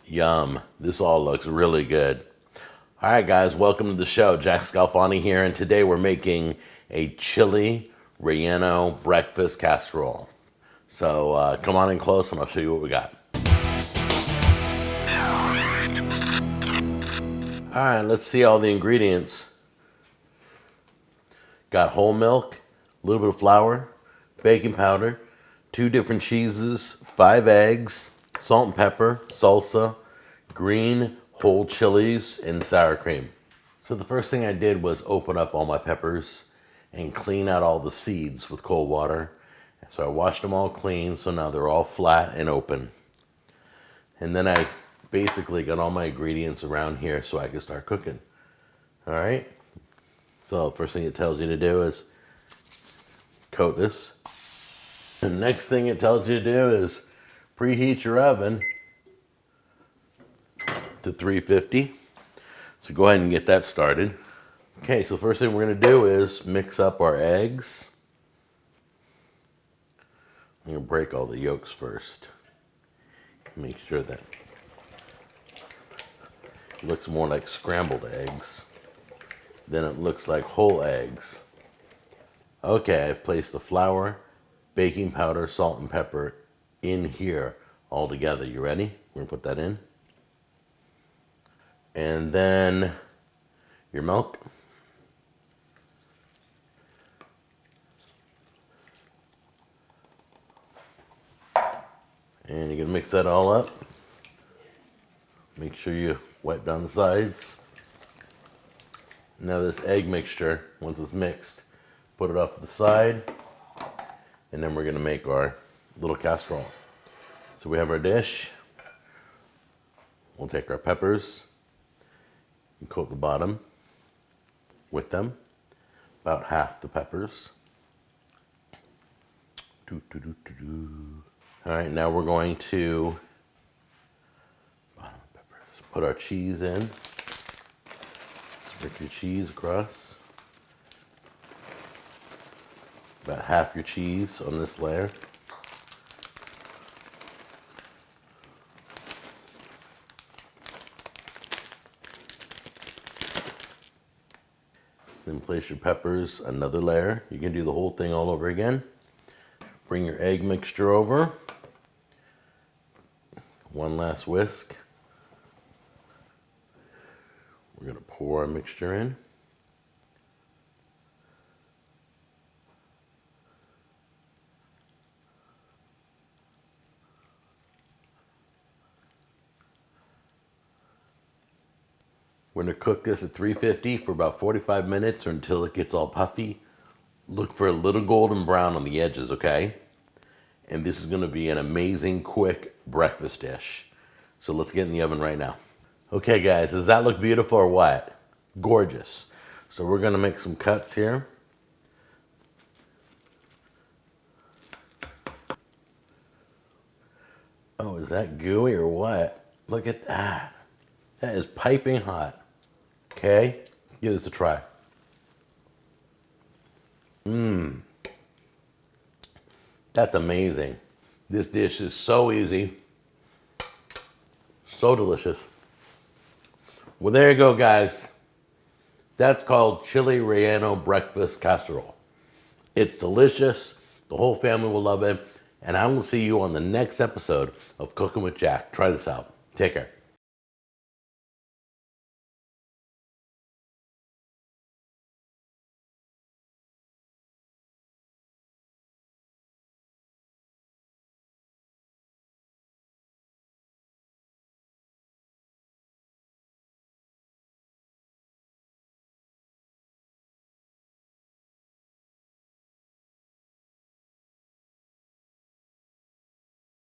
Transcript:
Yum. This all looks really good. All right, guys, welcome to the show. Jack Scalfani here, and today we're making a chili relleno breakfast casserole. So come on in close and I'll show you what we got. All right, let's see all the ingredients. Got whole milk, a little bit of flour, baking powder, 2 different cheeses, 5 eggs, salt and pepper, salsa, green whole chilies, and sour cream. So the first thing I did was open up all my peppers and clean out all the seeds with cold water. So I washed them all clean, so now they're all flat and open. And then I basically got all my ingredients around here so I can start cooking. All right? So first thing it tells you to do is coat this. The next thing it tells you to do is preheat your oven to 350. So go ahead and get that started. Okay, so first thing we're going to do is mix up our eggs. I'm going to break all the yolks first. Make sure that it looks more like scrambled eggs than it looks like whole eggs. Okay, I've placed the flour, baking powder, salt, and pepper in here all together. You ready? We're going to put that in. And then your milk. And you're going to mix that all up. Make sure you wipe down the sides. Now this egg mixture, once it's mixed, put it off to the side. And then we're going to make our little casserole. So we have our dish. We'll take our peppers and coat the bottom with them. About half the peppers. All right, now we're going to put our cheese in. Sprinkle your cheese across. About half your cheese on this layer. Then place your peppers, another layer. You can do the whole thing all over again. Bring your egg mixture over. One last whisk. We're going to pour our mixture in. We're going to cook this at 350 for about 45 minutes or until it gets all puffy. Look for a little golden brown on the edges, okay? And this is going to be an amazing, quick breakfast dish. So let's get in the oven right now. Okay, guys, does that look beautiful or what? Gorgeous. So we're going to make some cuts here. Oh, is that gooey or what? Look at that. That is piping hot. Okay, give this a try. That's amazing. This dish is so easy, so delicious. Well, there you go, guys. That's called chili relleno breakfast casserole. It's delicious. The whole family will love it. And I will see you on the next episode of Cooking with Jack. Try this out. Take care.